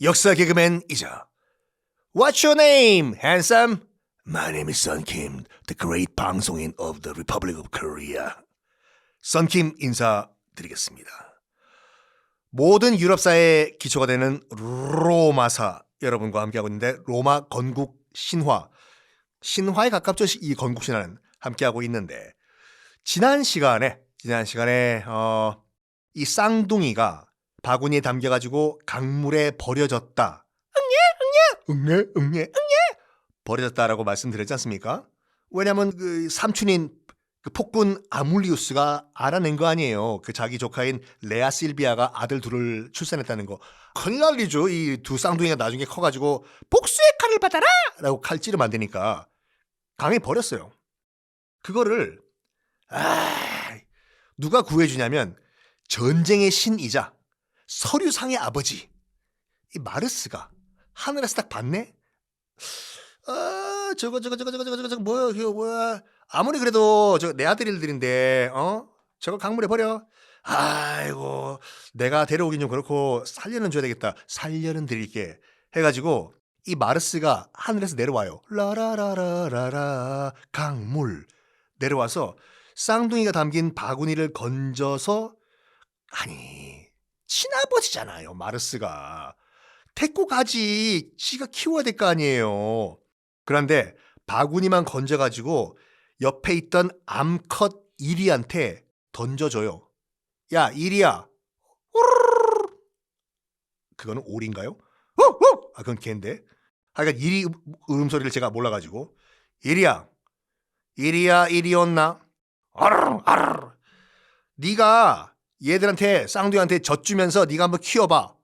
역사 개그맨이자 What's your name, handsome? My name is Sun Kim, the great 방송인 of the Republic of Korea. 썬킴 인사드리겠습니다. 모든 유럽사의 기초가 되는 로마사 여러분과 함께하고 있는데 로마 건국 신화에 가깝죠. 이 건국 신화는 함께하고 있는데 지난 시간에 이 쌍둥이가 바구니에 담겨가지고 강물에 버려졌다. 응애 버려졌다라고 말씀드렸지 않습니까? 왜냐하면 그 삼촌인 그 폭군 아물리우스가 알아낸 거 아니에요. 그 자기 조카인 레아 실비아가 아들 둘을 출산했다는 거. 큰일 날 일이죠. 이 두 쌍둥이가 나중에 커가지고 복수의 칼을 받아라! 라고 칼질을 만드니까 강에 버렸어요. 그거를 누가 구해주냐면 전쟁의 신이자 서류상의 아버지 이 마르스가 하늘에서 딱 봤네. 저거 뭐야 아무리 그래도 저 내 아들들인데 저거 강물에 버려. 아이고 내가 데려오긴 좀 그렇고 살려는 줘야 되겠다. 살려는 드릴게 해가지고 이 마르스가 하늘에서 내려와요. 라라라라라라 강물 내려와서 쌍둥이가 담긴 바구니를 건져서 아니 친아버지잖아요. 마르스가 데리고 가지. 지가 키워야 될 거 아니에요. 그런데 바구니만 건져가지고 옆에 있던 암컷 이리한테 던져줘요. 야 이리야. 그거는 오리인가요? 그건 걔인데. 하여간 이리 울음소리를 제가 몰라가지고 이리야 이리 온나? 네가 얘들한테 쌍둥이한테 젖주면서 네가 한번 키워봐.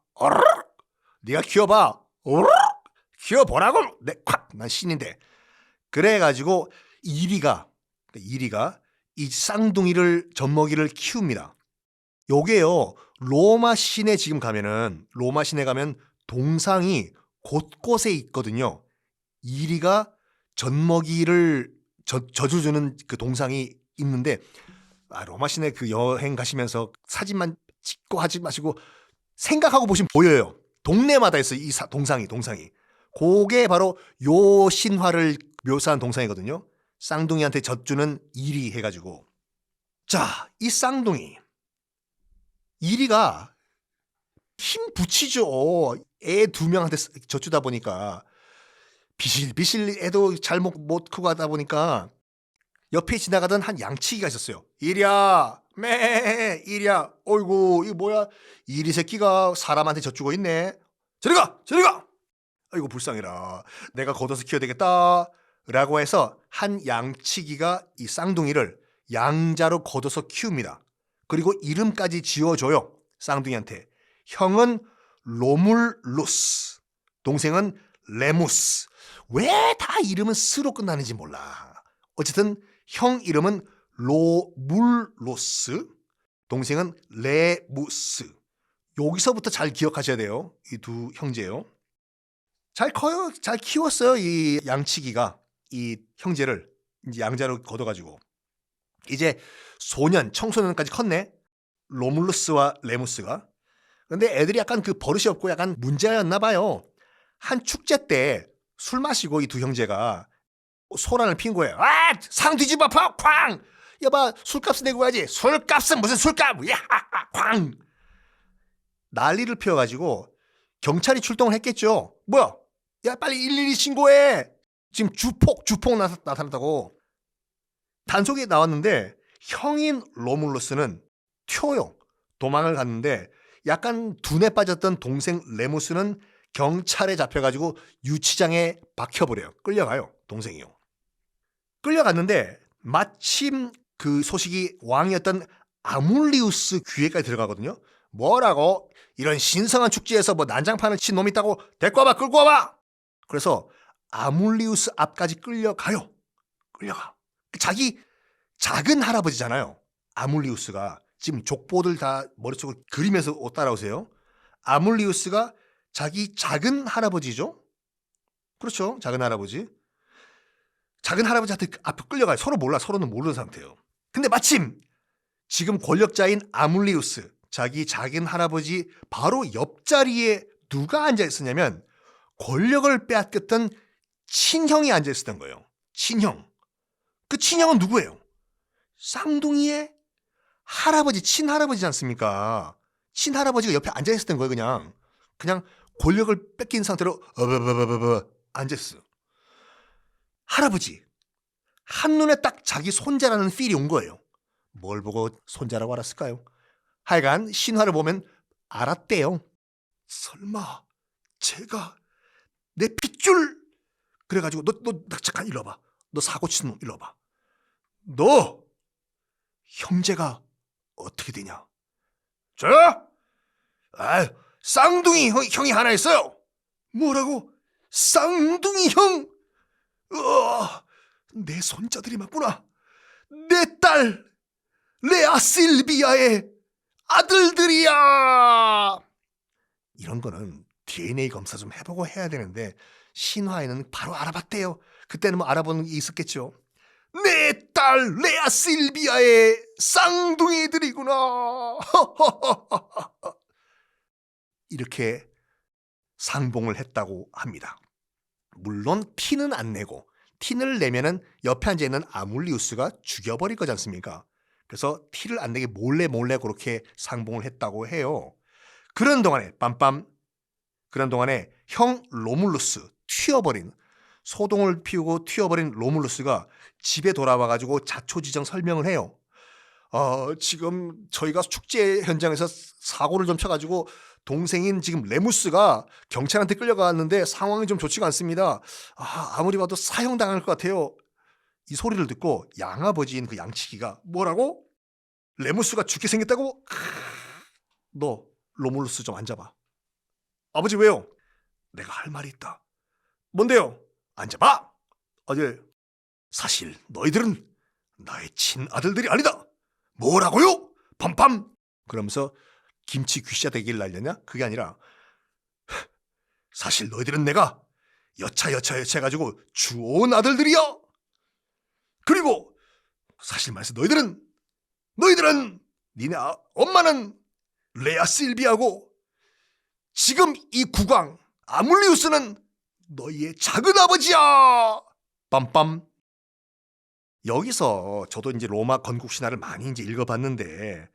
네가 키워봐. 키워보라고. 난 신인데. 그래가지고 이리가 이 쌍둥이를 젖먹이를 키웁니다. 요게요 로마 시내 가면 동상이 곳곳에 있거든요. 이리가 젖먹이를 젖어주는 그 동상이 있는데 로마 시내 그 여행 가시면서 사진만 찍고 하지 마시고 생각하고 보시면 보여요. 동네마다 있어요. 이 동상이. 그게 바로 요 신화를 묘사한 동상이거든요. 쌍둥이한테 젖주는 이리 해가지고. 자, 이 쌍둥이 이리가 힘 붙이죠. 애 두 명한테 젖주다 보니까 비실비실 애도 잘 못 크고 하다 보니까 옆에 지나가던 한 양치기가 있었어요. 이리야 이리야. 어이구 이거 뭐야. 이리 새끼가 사람한테 젖주고 있네. 저리 가. 아이고 불쌍해라. 내가 걷어서 키워야 되겠다 라고 해서 한 양치기가 이 쌍둥이를 양자로 걷어서 키웁니다. 그리고 이름까지 지어줘요. 쌍둥이한테. 형은 로물루스, 동생은 레무스. 왜 다 이름은 스로 끝나는지 몰라. 어쨌든 형 이름은 로물루스, 동생은 레무스. 여기서부터 잘 기억하셔야 돼요. 이 두 형제요. 잘 커요. 잘 키웠어요. 이 양치기가 이 형제를 이제 양자로 걷어가지고 이제 청소년까지 컸네. 로물루스와 레무스가. 근데 애들이 약간 그 버릇이 없고 약간 문제였나 봐요. 한 축제 때 술 마시고 이 두 형제가 소란을 핀 거예요. 상 뒤집어 파! 쾅! 여봐 술값을 내고 가야지. 술값은 무슨 술값! 야! 쾅! 난리를 피워가지고 경찰이 출동을 했겠죠. 뭐야? 야 빨리 112 신고해. 지금 주폭 나타났다고. 단속에 나왔는데 형인 로물루스는 튀어요. 도망을 갔는데 약간 둔에 빠졌던 동생 레무스는 경찰에 잡혀가지고 유치장에 박혀버려요. 끌려가요. 동생이요. 끌려갔는데 마침 그 소식이 왕이었던 아물리우스 귀에까지 들어가거든요. 뭐라고? 이런 신성한 축제에서 뭐 난장판을 친 놈 있다고 데리고 와봐. 끌고 와봐. 그래서 아물리우스 앞까지 끌려가. 자기 작은 할아버지잖아요. 아물리우스가. 지금 족보들 다 머릿속을 그리면서 따라오세요. 아물리우스가 자기 작은 할아버지죠. 그렇죠. 작은 할아버지. 작은 할아버지한테 앞에 끌려가요. 서로는 모르는 상태예요. 근데 마침 지금 권력자인 아물리우스 자기 작은 할아버지 바로 옆자리에 누가 앉아 있었냐면 권력을 빼앗겼던 친형이 앉아 있었던 거예요. 친형. 그 친형은 누구예요? 쌍둥이의 할아버지, 친할아버지지 않습니까? 친할아버지가 옆에 앉아 있었던 거예요. 그냥 권력을 뺏긴 상태로 앉아 있어. 할아버지 한눈에 딱 자기 손자라는 필이 온 거예요. 뭘 보고 손자라고 알았을까요? 하여간 신화를 보면 알았대요. 설마 제가 내 핏줄 그래가지고 너 잠깐 일로 와봐. 너 사고 친 놈 일로 와봐. 너 형제가 어떻게 되냐? 저? 쌍둥이 형이 하나 있어요. 뭐라고? 쌍둥이 형? 내 손자들이 맞구나. 내 딸 레아 실비아의 아들들이야. 이런 거는 DNA 검사 좀 해보고 해야 되는데 신화에는 바로 알아봤대요. 그때는 뭐 알아보는 게 있었겠죠. 내 딸 레아 실비아의 쌍둥이들이구나. 이렇게 상봉을 했다고 합니다. 물론 티는 안 내고 티를 내면은 옆에 앉아 있는 아물리우스가 죽여버릴 거지 않습니까? 그래서 티를 안 내게 몰래 그렇게 상봉을 했다고 해요. 그런 동안에 형 로물루스 소동을 피우고 튀어버린 로물루스가 집에 돌아와가지고 자초지정 설명을 해요. 지금 저희가 축제 현장에서 사고를 좀 쳐가지고 동생인 지금 레무스가 경찰한테 끌려갔는데 상황이 좀 좋지가 않습니다. 아무리 봐도 사형당할 것 같아요. 이 소리를 듣고 양아버지인 그 양치기가 뭐라고? 레무스가 죽게 생겼다고? 너 로물루스 좀 앉아봐. 아버지 왜요? 내가 할 말이 있다. 뭔데요? 앉아봐. 사실 너희들은 나의 친아들들이 아니다. 뭐라고요? 팜팜. 그러면서 김치 귀샤대기를 날렸냐? 그게 아니라 사실 너희들은 내가 여차 해가지고 주워온 아들들이야. 그리고 사실 말해서 너희들은 니네 엄마는 레아 실비아고 지금 이 국왕 아물리우스는 너희의 작은 아버지야. 빰빰. 여기서 저도 이제 로마 건국 신화를 많이 이제 읽어봤는데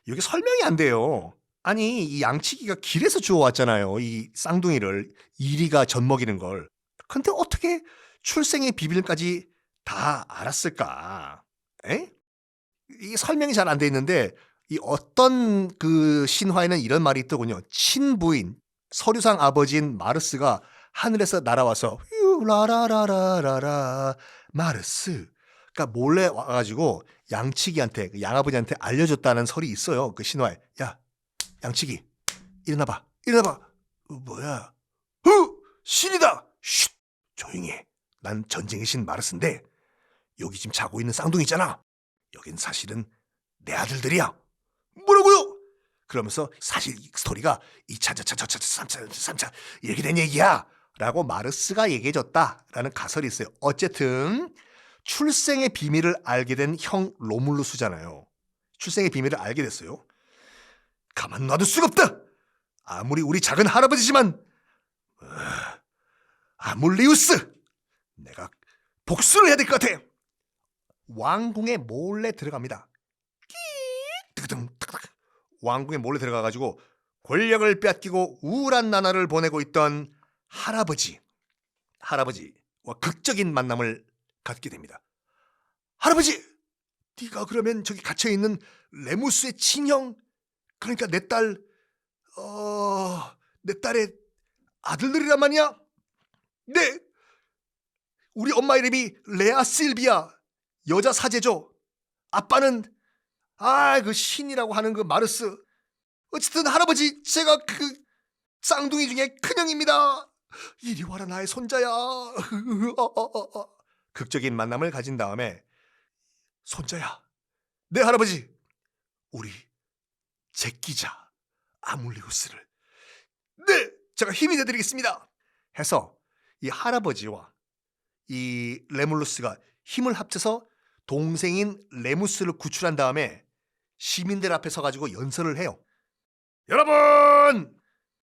이게 설명이 안 돼요. 아니 이 양치기가 길에서 주워왔잖아요. 이 쌍둥이를 이리가 젖먹이는 걸. 근데 어떻게 출생의 비밀까지 다 알았을까? 에? 이 설명이 잘 안 돼 있는데 이 어떤 그 신화에는 이런 말이 있더군요. 친부인 서류상 아버지인 마르스가 하늘에서 날아와서 라라라라라라 마르스 그러니까 몰래 와가지고 양치기한테 양아버지한테 알려줬다는 설이 있어요. 그 신화에. 야 양치기 일어나봐. 뭐야? 신이다. 쉿 조용히 해. 난 전쟁의 신 마르스인데 여기 지금 자고 있는 쌍둥이 있잖아. 여긴 사실은 내 아들들이야. 뭐라고요? 그러면서 사실 이 스토리가 2차, 3차 이렇게 된 얘기야 라고 마르스가 얘기해줬다라는 가설이 있어요. 어쨌든 출생의 비밀을 알게 된 형 로물루스잖아요. 출생의 비밀을 알게 됐어요. 가만 놔둘 수가 없다. 아무리 우리 작은 할아버지지만 아물리우스 내가 복수를 해야 될 것 같아. 왕궁에 몰래 들어갑니다. 왕궁에 몰래 들어가가지고 권력을 빼앗기고 우울한 나날을 보내고 있던 할아버지와 극적인 만남을 갖게 됩니다. 할아버지, 네가 그러면 저기 갇혀있는 레무스의 친형, 그러니까 내 딸의 아들들이란 말이야? 네, 우리 엄마 이름이 레아 실비아, 여자 사제죠. 아빠는 그 신이라고 하는 그 마르스. 어쨌든 할아버지, 제가 그 쌍둥이 중에 큰형입니다. 이리 와라 나의 손자야. 극적인 만남을 가진 다음에 손자야, 네 할아버지, 우리 제끼자 아물리우스를. 네, 제가 힘이 되드리겠습니다. 해서 이 할아버지와 이 레물루스가 힘을 합쳐서 동생인 레무스를 구출한 다음에 시민들 앞에 서가지고 연설을 해요. 여러분,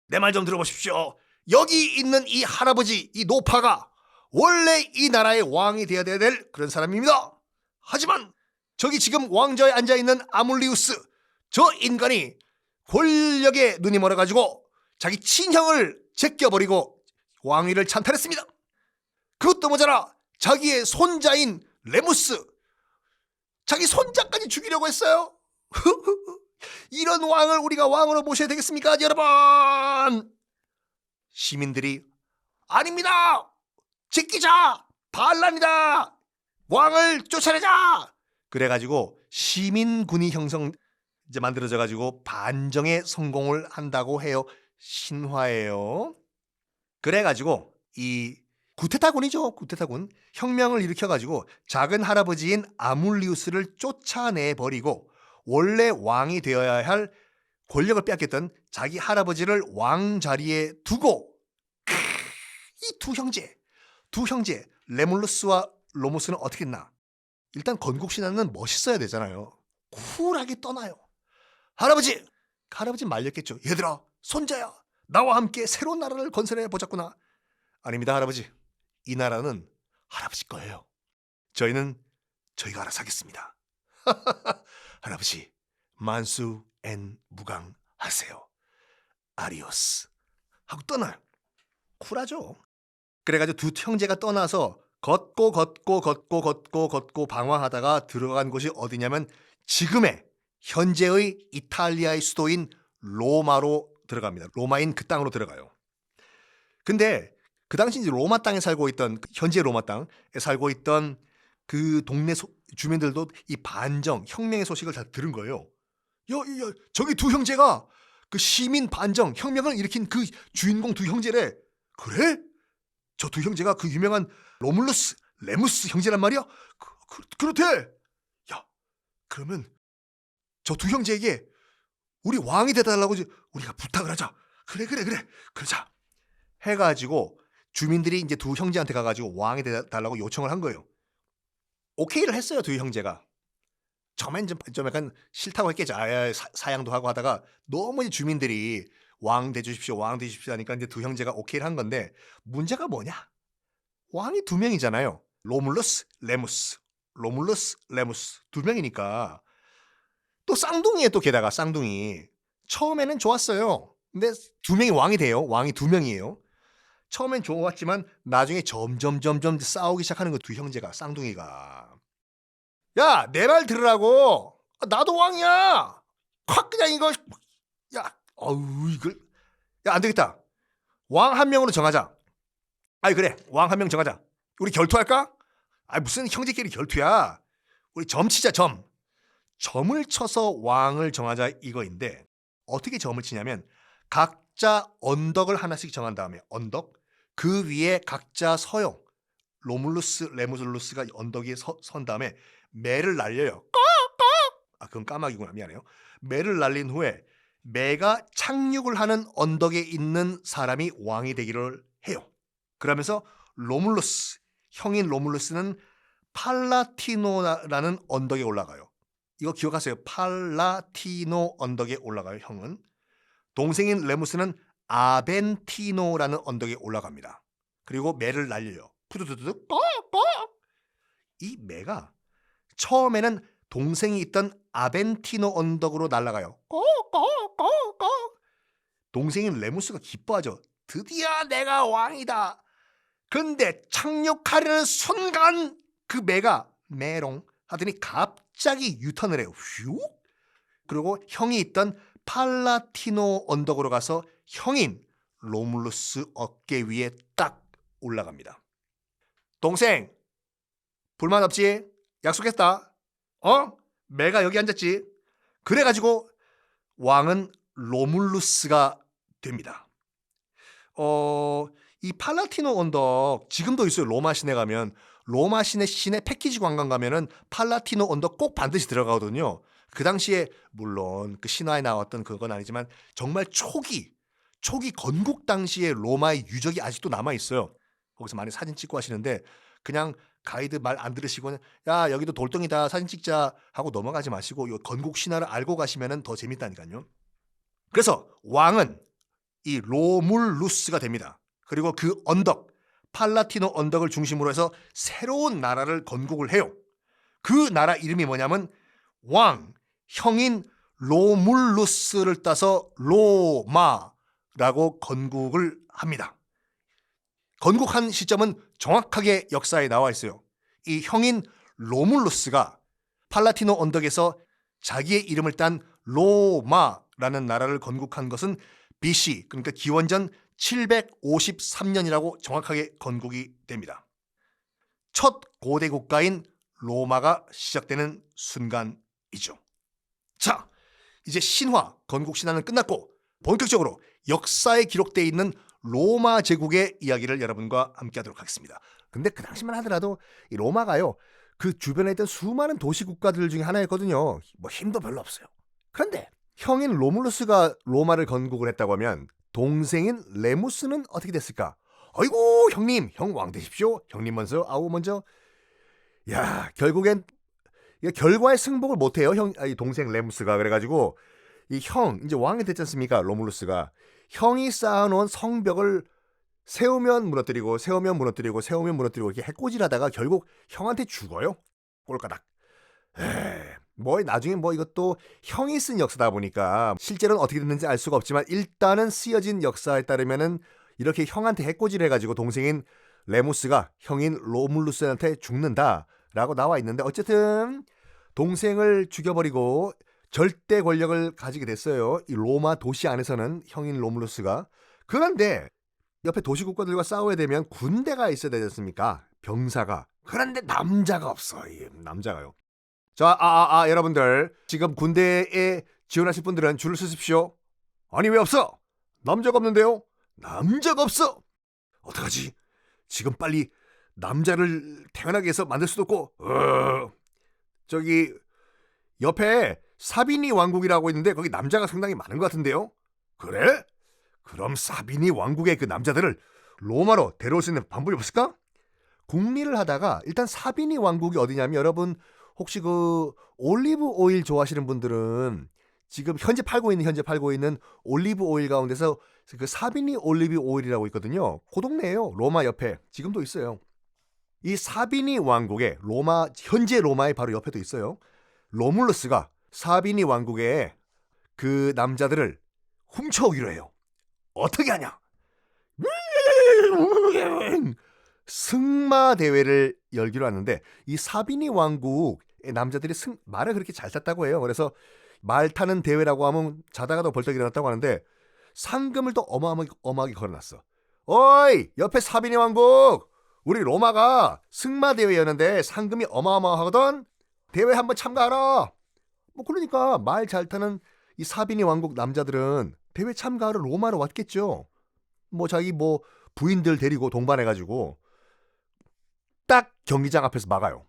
내 말 좀 들어보십시오. 여기 있는 이 할아버지, 이 노파가 원래 이 나라의 왕이 되어야 될 그런 사람입니다. 하지만 저기 지금 왕좌에 앉아있는 아물리우스, 저 인간이 권력에 눈이 멀어가지고 자기 친형을 제껴버리고 왕위를 찬탈했습니다. 그것도 모자라 자기의 손자인 레무스, 자기 손자까지 죽이려고 했어요. 이런 왕을 우리가 왕으로 모셔야 되겠습니까, 여러분? 시민들이 아닙니다. 제끼자. 반란이다. 왕을 쫓아내자. 그래가지고 시민군이 이제 만들어져가지고 반정에 성공을 한다고 해요. 신화예요. 그래가지고 이 구테타군이죠. 구테타군 혁명을 일으켜가지고 작은 할아버지인 아물리우스를 쫓아내버리고 원래 왕이 되어야 할 권력을 빼앗겼던 자기 할아버지를 왕 자리에 두고 이 두 형제 레몰루스와 로무스는 어떻게 했나? 일단 건국신화는 멋있어야 되잖아요. 쿨하게 떠나요. 할아버지 말렸겠죠. 얘들아, 손자야, 나와 함께 새로운 나라를 건설해 보자꾸나. 아닙니다, 할아버지. 이 나라는 할아버지 거예요. 저희는 저희가 알아서 하겠습니다. 할아버지, 만수 앤 무강하세요. 아리오스 하고 떠나요. 쿨하죠. 그래가지고 두 형제가 떠나서 걷고 방황하다가 들어간 곳이 어디냐면 지금의 현재의 이탈리아의 수도인 로마로 들어갑니다. 로마인 그 땅으로 들어가요. 근데 그 당시 이제 로마 땅에 살고 있던, 현재 로마 땅에 살고 있던 그 동네 주민들도 이 반정 혁명의 소식을 다 들은 거예요. 야, 저기 두 형제가 그 시민 반정 혁명을 일으킨 그 주인공 두 형제래. 그래? 저 두 형제가 그 유명한 로물루스, 레무스 형제란 말이야? 그렇대. 야, 그러면 저 두 형제에게 우리 왕이 돼달라고 우리가 부탁을 하자. 그래. 그러자. 해가지고 주민들이 이제 두 형제한테 가가지고 왕이 돼달라고 요청을 한 거예요. 오케이를 했어요, 두 형제가. 처음엔 좀 약간 싫다고 했겠죠. 사양도 하고 하다가 너무 이제 주민들이 왕 돼주십시오 하니까 이제 두 형제가 오케이를 한 건데, 문제가 뭐냐? 왕이 두 명이잖아요. 로물루스, 레무스 두 명이니까 또 쌍둥이에 또 게다가 쌍둥이. 처음에는 좋았어요. 근데 두 명이 왕이 돼요. 왕이 두 명이에요. 처음엔 좋았지만 나중에 점점 싸우기 시작하는 거, 두 형제가, 쌍둥이가. 야, 내 말 들으라고. 나도 왕이야. 확 그냥 이거. 야, 이걸. 야, 안 되겠다. 왕 한 명으로 정하자. 그래. 왕 한 명 정하자. 우리 결투할까? 무슨 형제끼리 결투야. 우리 점 치자, 점. 점을 쳐서 왕을 정하자 이거인데, 어떻게 점을 치냐면 각자 언덕을 하나씩 정한 다음에 언덕, 그 위에 각자 서요. 로물루스, 레무술루스가 언덕 위에 선 다음에 매를 날려요. 그건 까마귀구나. 미안해요. 매를 날린 후에 매가 착륙을 하는 언덕에 있는 사람이 왕이 되기를 해요. 그러면서 로물루스, 형인 로물루스는 팔라티노라는 언덕에 올라가요. 이거 기억하세요. 팔라티노 언덕에 올라가요, 형은. 동생인 레무스는 아벤티노라는 언덕에 올라갑니다. 그리고 매를 날려요. 푸두두두 꺽꺽. 이 매가 처음에는 동생이 있던 아벤티노 언덕으로 날아가요. 꺽꺽꺽꺽. 동생인 레무스가 기뻐하죠. 드디어 내가 왕이다. 근데 착륙하려는 순간 그 매가 메롱 하더니 갑자기 유턴을 해요. 휘. 그리고 형이 있던 팔라티노 언덕으로 가서 형인 로물루스 어깨 위에 딱 올라갑니다. 동생, 불만 없지? 약속했다. 매가 여기 앉았지? 그래가지고 왕은 로물루스가 됩니다. 이 팔라티노 언덕 지금도 있어요. 로마 시내 가면, 로마 시내 패키지 관광 가면은 팔라티노 언덕 꼭 반드시 들어가거든요. 그 당시에 물론 그 신화에 나왔던 그건 아니지만 정말 초기 건국 당시에 로마의 유적이 아직도 남아 있어요. 거기서 많이 사진 찍고 하시는데, 그냥 가이드 말 안 들으시고 야, 여기도 돌덩이다, 사진 찍자 하고 넘어가지 마시고 이 건국 신화를 알고 가시면은 더 재밌다니까요. 그래서 왕은, 이 로물루스가 됩니다. 그리고 그 언덕, 팔라티노 언덕을 중심으로 해서 새로운 나라를 건국을 해요. 그 나라 이름이 뭐냐면 왕, 형인 로물루스를 따서 로마라고 건국을 합니다. 건국한 시점은 정확하게 역사에 나와 있어요. 이 형인 로물루스가 팔라티노 언덕에서 자기의 이름을 딴 로마라는 나라를 건국한 것은 BC, 그러니까 기원전 753년이라고 정확하게 건국이 됩니다. 첫 고대 국가인 로마가 시작되는 순간이죠. 자, 이제 신화, 건국 신화는 끝났고 본격적으로 역사에 기록되어 있는 로마 제국의 이야기를 여러분과 함께 하도록 하겠습니다. 근데 그 당시만 하더라도 이 로마가요, 그 주변에 있던 수많은 도시 국가들 중에 하나였거든요. 뭐 힘도 별로 없어요. 그런데 형인 로물루스가 로마를 건국을 했다고 하면 동생인 레무스는 어떻게 됐을까? 아이고 형님, 형 왕 되십시오. 형님 먼저, 아우 먼저. 야, 결국엔 결과에 승복을 못해요. 동생 레무스가. 그래가지고 이 형, 이제 왕이 됐지 않습니까? 로물루스가. 형이 쌓아놓은 성벽을 세우면 무너뜨리고 세우면 무너뜨리고 세우면 무너뜨리고 이렇게 해코지하다가 결국 형한테 죽어요. 꼴까닥. 뭐 나중에 뭐 이것도 형이 쓴 역사다 보니까 실제로는 어떻게 됐는지 알 수가 없지만 일단은 쓰여진 역사에 따르면은 이렇게 형한테 해코지를 해가지고 동생인 레무스가 형인 로물루스한테 죽는다라고 나와 있는데, 어쨌든 동생을 죽여버리고 절대 권력을 가지게 됐어요. 이 로마 도시 안에서는 형인 로물루스가. 그런데 옆에 도시국가들과 싸워야 되면 군대가 있어야 되지 않습니까? 병사가. 그런데 남자가 없어. 남자가요. 자, 여러분들 지금 군대에 지원하실 분들은 줄을 서십시오. 아니 왜 없어? 남자가 없는데요? 남자가 없어. 어떡하지? 지금 빨리 남자를 태어나게 해서 만들 수도 없고, 저기 옆에 사비니 왕국이라고 있는데 거기 남자가 상당히 많은 것 같은데요? 그래? 그럼 사비니 왕국의 그 남자들을 로마로 데려올 수 있는 방법이 없을까? 궁리를 하다가 일단 사비니 왕국이 어디냐면, 여러분 혹시 그 올리브 오일 좋아하시는 분들은 지금 현재 팔고 있는 올리브 오일 가운데서 그 사비니 올리브 오일이라고 있거든요. 그 동네예요. 로마 옆에 지금도 있어요. 이 사비니 왕국의 현재 로마의 바로 옆에도 있어요. 로물루스가 사비니 왕국의 그 남자들을 훔쳐오기로 해요. 어떻게 하냐? 승마 대회를 열기로 하는데, 이 사비니 왕국의 남자들이 말을 그렇게 잘 탔다고 해요. 그래서 말 타는 대회라고 하면 자다가도 벌떡 일어났다고 하는데 상금을 또 어마어마하게 걸어놨어. 어이, 옆에 사비니 왕국, 우리 로마가 승마 대회였는데 상금이 어마어마하거든. 대회 한번 참가하라. 뭐 그러니까 말 잘 타는 이 사비니 왕국 남자들은 대회 참가하러 로마로 왔겠죠. 뭐 자기 뭐 부인들 데리고 동반해가지고 딱 경기장 앞에서 막아요.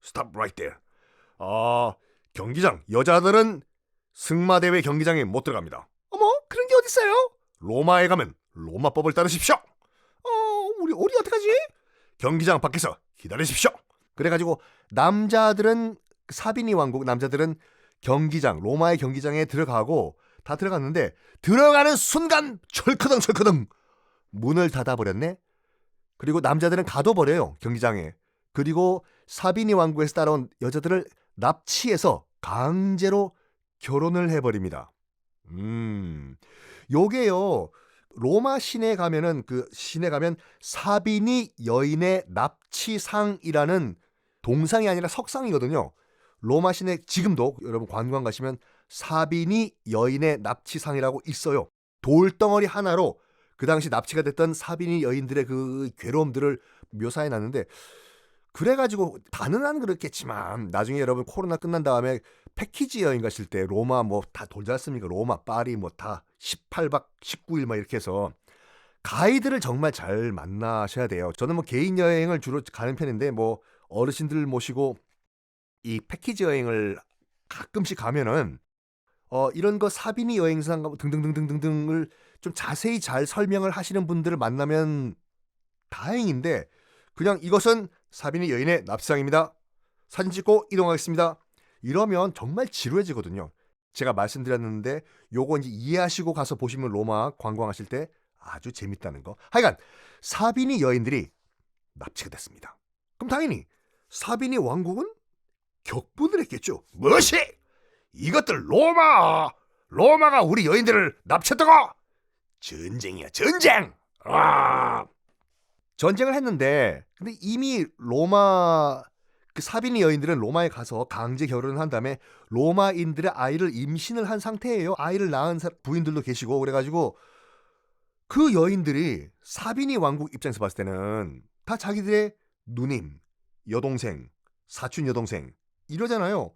Stop right there. 경기장, 여자들은 승마대회 경기장에 못 들어갑니다. 어머, 그런 게 어딨어요? 로마에 가면 로마법을 따르십시오. 우리 어떡하지? 경기장 밖에서 기다리십시오. 그래가지고 남자들은, 사비니 왕국 남자들은 경기장, 로마의 경기장에 들어가고 다 들어갔는데 들어가는 순간 철커덩 문을 닫아버렸네. 그리고 남자들은 가둬버려요, 경기장에. 그리고 사비니 왕국에서 따라온 여자들을 납치해서 강제로 결혼을 해버립니다. 요게요, 로마 시내에 가면 사비니 여인의 납치상이라는 동상이 아니라 석상이거든요. 로마 시내 지금도 여러분 관광 가시면 사비니 여인의 납치상이라고 있어요. 돌덩어리 하나로 그 당시 납치가 됐던 사비니 여인들의 그 괴로움들을 묘사해 놨는데, 그래가지고 다는 그렇겠지만 나중에 여러분 코로나 끝난 다음에 패키지 여행 가실 때 로마 뭐 다 돌지 않습니까? 로마, 파리 뭐 다 18박 19일 막 이렇게 해서 가이드를 정말 잘 만나셔야 돼요. 저는 뭐 개인 여행을 주로 가는 편인데 뭐 어르신들 모시고 이 패키지 여행을 가끔씩 가면은 이런 거 사비니 여행상 등등등등등등을 좀 자세히 잘 설명을 하시는 분들을 만나면 다행인데, 그냥 이것은 사비니 여인의 납치상입니다. 사진 찍고 이동하겠습니다. 이러면 정말 지루해지거든요. 제가 말씀드렸는데 요거 이제 이해하시고 가서 보시면 로마 관광하실 때 아주 재밌다는 거. 하여간 사비니 여인들이 납치가 됐습니다. 그럼 당연히 사비니 왕국은 격분을 했겠죠. 무엇이? 이것들 로마가 우리 여인들을 납치했다고? 전쟁이야, 전쟁! 전쟁을 했는데 근데 이미 로마 그 사비니 여인들은 로마에 가서 강제 결혼을 한 다음에 로마인들의 아이를 임신을 한 상태예요. 아이를 낳은 부인들도 계시고 그래가지고 그 여인들이 사비니 왕국 입장에서 봤을 때는 다 자기들의 누님, 여동생, 사촌 여동생 이러잖아요.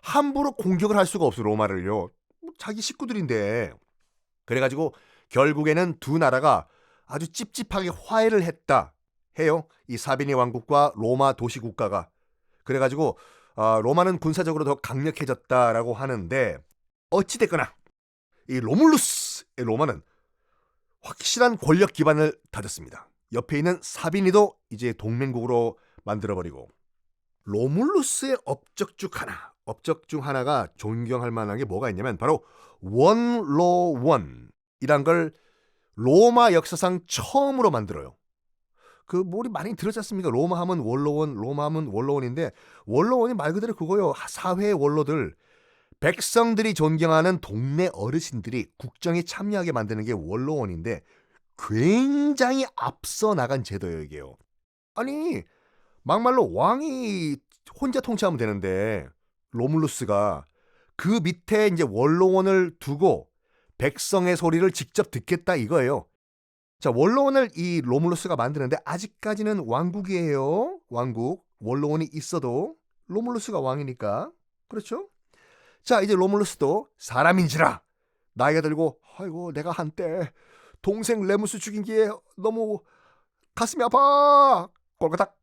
함부로 공격을 할 수가 없어 로마를요. 자기 식구들인데. 그래가지고 결국에는 두 나라가 아주 찝찝하게 화해를 했다 해요. 이 사비니 왕국과 로마 도시 국가가. 그래가지고 로마는 군사적으로 더 강력해졌다라고 하는데 어찌됐거나 이 로물루스의 로마는 확실한 권력 기반을 다졌습니다. 옆에 있는 사비니도 이제 동맹국으로 만들어버리고 로물루스의 업적 중 하나가 존경할 만한 게 뭐가 있냐면 바로 원로원이란 걸 로마 역사상 처음으로 만들어요. 그 우리 많이 들었지 않습니까? 로마 하면 원로원인데 원로원이 말 그대로 그거요. 사회의 원로들, 백성들이 존경하는 동네 어르신들이 국정에 참여하게 만드는 게 원로원인데 굉장히 앞서 나간 제도예요, 이게요. 아니 막말로 왕이 혼자 통치하면 되는데 로물루스가 그 밑에 이제 원로원을 두고 백성의 소리를 직접 듣겠다 이거예요. 자, 원로원을 이 로물루스가 만드는데 아직까지는 왕국이에요. 왕국. 원로원이 있어도 로물루스가 왕이니까. 그렇죠? 자, 이제 로물루스도 사람인지라 나이가 들고 아이고 내가 한때 동생 레무스 죽인 게 너무 가슴이 아파. 꼴까닥.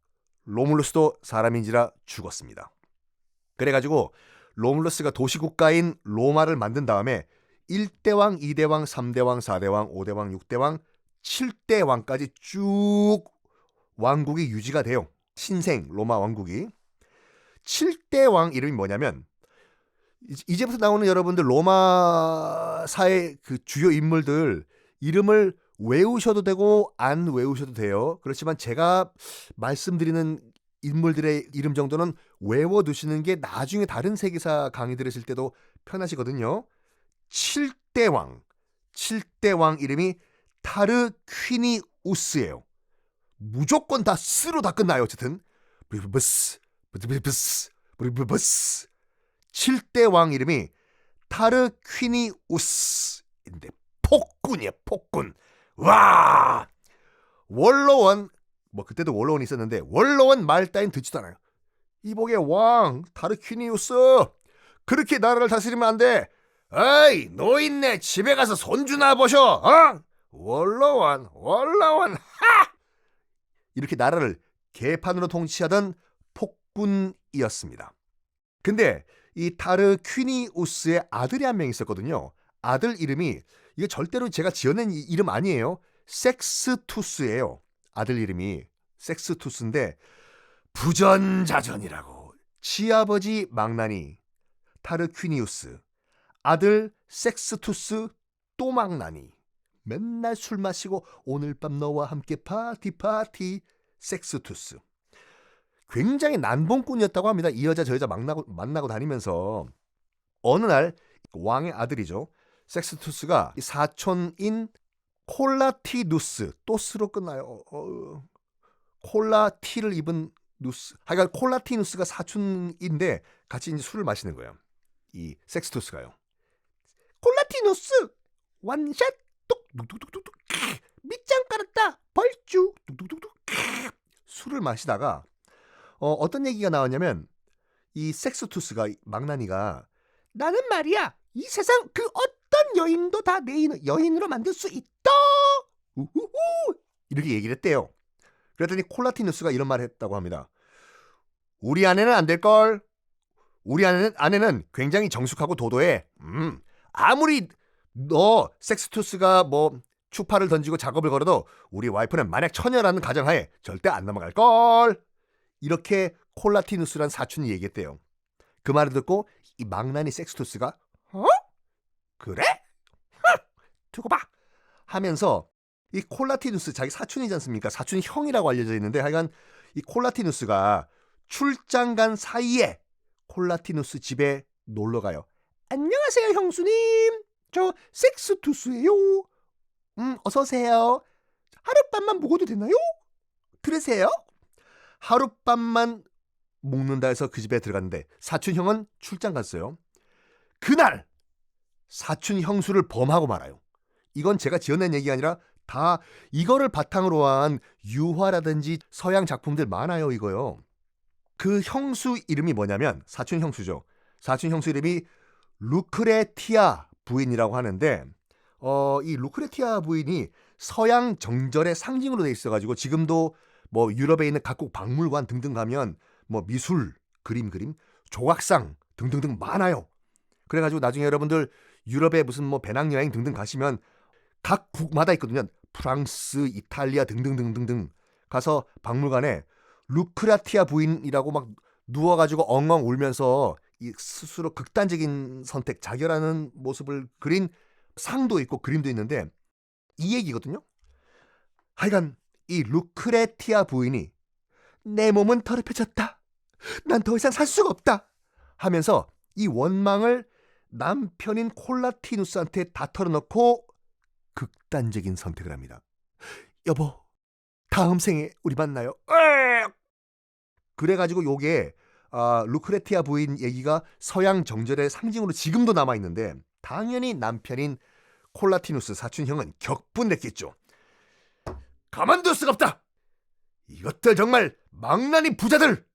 로물루스도 사람인지라 죽었습니다. 그래가지고 로물루스가 도시국가인 로마를 만든 다음에 1대 왕, 2대 왕, 3대 왕, 4대 왕, 5대 왕, 6대 왕, 7대 왕까지 쭉 왕국이 유지가 돼요. 신생 로마 왕국이. 7대 왕 이름이 뭐냐면 이제부터 나오는 여러분들 로마사의 그 주요 인물들 이름을 외우셔도 되고 안 외우셔도 돼요. 그렇지만 제가 말씀드리는 인물들의 이름 정도는 외워두시는 게 나중에 다른 세계사 강의 들으실 때도 편하시거든요. 7대 왕 이름이 타르퀴니우스예요. 무조건 다 스로 다 끝나요. 어쨌든 7대 왕 이름이 타르퀴니우스인데 폭군이에요. 폭군. 와! 원로원 뭐 그때도 원로원이 있었는데 원로원 말 따윈 듣지도 않아요. 이복의 왕 타르퀴니우스 그렇게 나라를 다스리면 안 돼. 어이 노인네 집에 가서 손주나 보셔. 어? 원로원 하! 이렇게 나라를 개판으로 통치하던 폭군이었습니다. 근데 이 타르퀴니우스의 아들이 한 명 있었거든요. 아들 이름이 이게 절대로 제가 지어낸 이름 아니에요. 섹스투스예요. 아들 이름이 섹스투스인데 부전자전이라고. 시아버지 망나니 타르퀴니우스, 아들 섹스투스 또 망나니. 맨날 술 마시고 오늘 밤 너와 함께 파티 섹스투스. 굉장히 난봉꾼이었다고 합니다. 이 여자 저 여자 만나고 다니면서 어느 날 왕의 아들이죠. 섹스투스가 사촌인 콜라티누스 또스로 끝나요. 콜라티를 입은 누스. 하여간 콜라티누스가 사촌인데 같이 이제 술을 마시는 거예요. 이 섹스투스가요. 콜라티누스 완샷 뚝뚝뚝뚝 밑장 깔았다 벌쭉 뚝뚝뚝뚝 술을 마시다가 어떤 얘기가 나왔냐면 이 섹스투스가 망나니가 나는 말이야 이 세상 그 어떤 여인도 다 내 여인으로 만들 수 있다 우후후 이렇게 얘기를 했대요. 그랬더니 콜라티누스가 이런 말을 했다고 합니다. 우리 아내는 안 될걸. 우리 아내는 굉장히 정숙하고 도도해. 아무리 너 섹스투스가 뭐 추파를 던지고 작업을 걸어도 우리 와이프는 만약 처녀라는 가정하에 절대 안 넘어갈걸. 이렇게 콜라티누스란 사촌이 얘기했대요. 그 말을 듣고 이 망나니 섹스투스가 어? 그래? 두고 봐 하면서 이 콜라티누스 자기 사촌이지 않습니까? 사촌 형이라고 알려져 있는데 하여간 이 콜라티누스가 출장 간 사이에 콜라티누스 집에 놀러 가요. 안녕하세요 형수님. 저 섹스투스예요. 어서 오세요. 하룻밤만 묵어도 되나요? 들으세요? 하룻밤만 묵는다 해서 그 집에 들어갔는데 사촌 형은 출장 갔어요. 그날 사촌 형수를 범하고 말아요. 이건 제가 지어낸 얘기가 아니라 다 이거를 바탕으로 한 유화라든지 서양 작품들 많아요 이거요. 그 형수 이름이 뭐냐면 사촌 형수죠. 사촌 형수 이름이 루크레티아 부인이라고 하는데 이 루크레티아 부인이 서양 정절의 상징으로 돼 있어가지고 지금도 뭐 유럽에 있는 각국 박물관 등등 가면 뭐 미술, 그림, 조각상 등등등 많아요. 그래가지고 나중에 여러분들 유럽에 무슨 뭐 배낭여행 등등 가시면 각 국마다 있거든요. 프랑스, 이탈리아 등등등등등 가서 박물관에 루크라티아 부인이라고 막 누워가지고 엉엉 울면서 이 스스로 극단적인 선택, 자결하는 모습을 그린 상도 있고 그림도 있는데 이 얘기거든요. 하여간 이 루크레티아 부인이 내 몸은 더럽혀졌다. 난 더 이상 살 수가 없다. 하면서 이 원망을 남편인 콜라티누스한테 다 털어놓고 극단적인 선택을 합니다. 여보, 다음 생에 우리 만나요. 그래가지고 요게 루크레티아 부인 얘기가 서양 정절의 상징으로 지금도 남아있는데 당연히 남편인 콜라티누스 사촌 형은 격분했겠죠. 가만둘 수가 없다. 이것들 정말 망나니 부자들.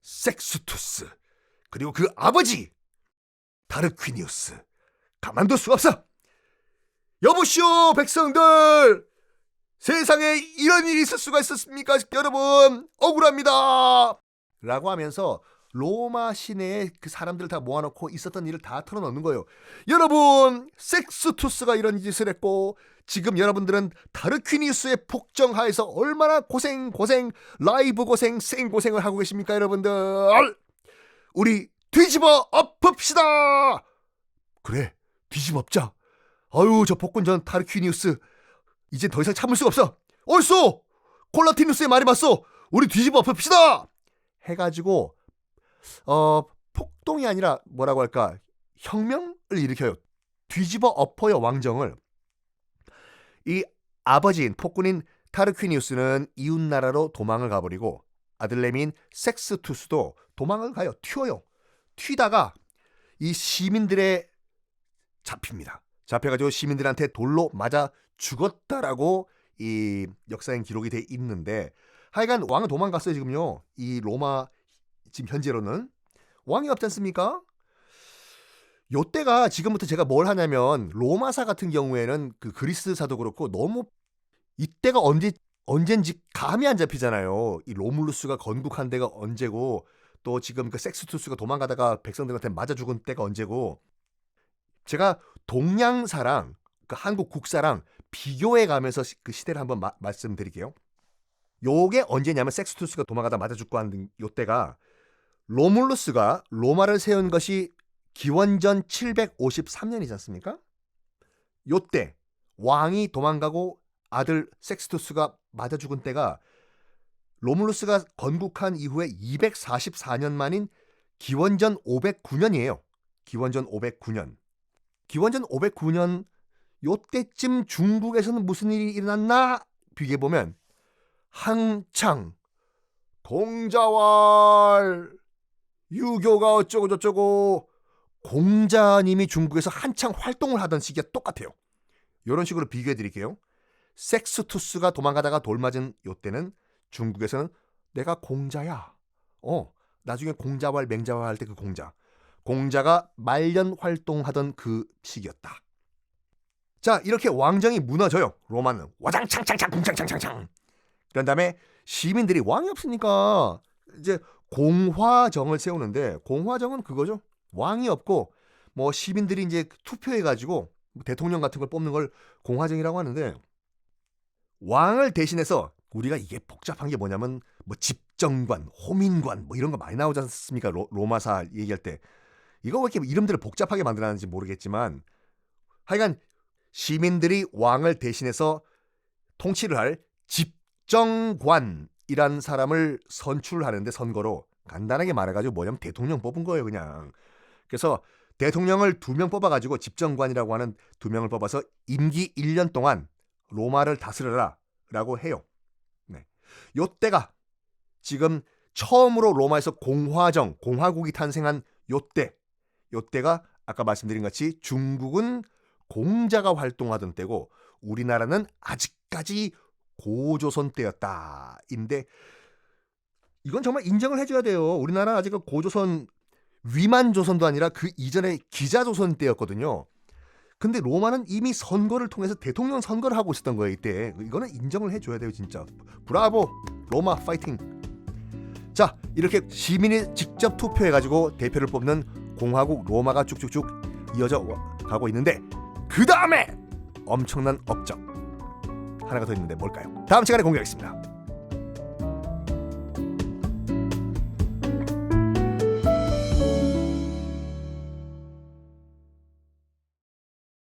섹스투스 그리고 그 아버지 타르퀴니우스 가만둘 수가 없어. 여보시오 백성들, 세상에 이런 일이 있을 수가 있었습니까 여러분? 억울합니다 라고 하면서 로마 시내에 그 사람들을 다 모아놓고 있었던 일을 다 털어놓는 거예요. 여러분, 섹스투스가 이런 짓을 했고 지금 여러분들은 타르퀴니우스의 폭정하에서 얼마나 고생 라이브 고생 생고생을 하고 계십니까 여러분들? 우리 뒤집어 엎읍시다. 그래, 뒤집어 엎자. 아유, 저 폭군전 타르퀴니우스 이제 더 이상 참을 수가 없어. 옳소, 콜라티누스의 말이 맞소. 우리 뒤집어 엎읍시다 해가지고 폭동이 아니라 뭐라고 할까, 혁명을 일으켜요. 뒤집어 엎어요 왕정을. 이 아버지인 폭군인 타르퀴니우스는 이웃나라로 도망을 가버리고 아들내미인 섹스투스도 도망을 가요. 튀어요. 튀다가 이 시민들의 잡힙니다. 잡혀가지고 시민들한테 돌로 맞아 죽었다라고 이 역사엔 기록이 돼 있는데 하여간 왕은 도망갔어요. 지금요. 이 로마 지금 현재로는 왕이 없지 않습니까? 요때가 지금부터 제가 뭘 하냐면 로마사 같은 경우에는 그 그리스사도 그렇고 너무 이때가 언젠지 감이 안 잡히잖아요. 이 로물루스가 건국한 데가 언제고 또 지금 그 섹스투스가 도망가다가 백성들한테 맞아 죽은 때가 언제고 제가 동양사랑 그 한국 국사랑 비교해 가면서 그 시대를 한번 말씀드릴게요. 요게 언제냐면 섹스투스가 도망가다 맞아 죽고 한 요때가 로물루스가 로마를 세운 것이 기원전 753년이지 않습니까? 요때 왕이 도망가고 아들 섹스투스가 맞아 죽은 때가 로물루스가 건국한 이후에 244년 만인 기원전 509년이에요. 기원전 509년. 기원전 509년 요때쯤 중국에서는 무슨 일이 일어났나 비교해보면 한창 공자왈, 유교가 어쩌고 저쩌고 공자님이 중국에서 한창 활동을 하던 시기가 똑같아요. 이런 식으로 비교해드릴게요. 섹스투스가 도망가다가 돌맞은 요때는 중국에서는 내가 공자야. 나중에 공자왈 맹자왈 할 때 그 공자가 말년 활동하던 그 시기였다. 자, 이렇게 왕정이 무너져요. 로마는 와장창창창 궁창창창창. 그런 다음에 시민들이 왕이 없으니까 이제 공화정을 세우는데 공화정은 그거죠. 왕이 없고 뭐 시민들이 이제 투표해가지고 대통령 같은 걸 뽑는 걸 공화정이라고 하는데 왕을 대신해서 우리가 이게 복잡한 게 뭐냐면 뭐 집정관, 호민관 뭐 이런 거 많이 나오지 않습니까? 로마사 얘기할 때 이거 왜 이렇게 이름들을 복잡하게 만들었는지 모르겠지만 하여간 시민들이 왕을 대신해서 통치를 할 집정관이란 사람을 선출하는데 선거로 간단하게 말해가지고 뭐냐면 대통령 뽑은 거예요 그냥. 그래서 대통령을 2명 뽑아가지고 집정관이라고 하는 2명을 뽑아서 임기 1년 동안 로마를 다스려라 라고 해요. 네. 요때가 지금 처음으로 로마에서 공화국이 탄생한 요때가 아까 말씀드린 같이 중국은 공자가 활동하던 때고 우리나라는 아직까지 고조선 때였다. 인데 이건 정말 인정을 해줘야 돼요. 우리나라 아직 고조선 위만조선도 아니라 그 이전에 기자조선 때였거든요. 근데 로마는 이미 선거를 통해서 대통령 선거를 하고 있었던 거예요. 이때. 이거는 인정을 해줘야 돼요. 진짜. 브라보! 로마 파이팅! 자, 이렇게 시민이 직접 투표해가지고 대표를 뽑는 공화국 로마가 쭉쭉쭉 이어져 가고 있는데 그 다음에 엄청난 업적 하나가 더 있는데 뭘까요? 다음 시간에 공개하겠습니다.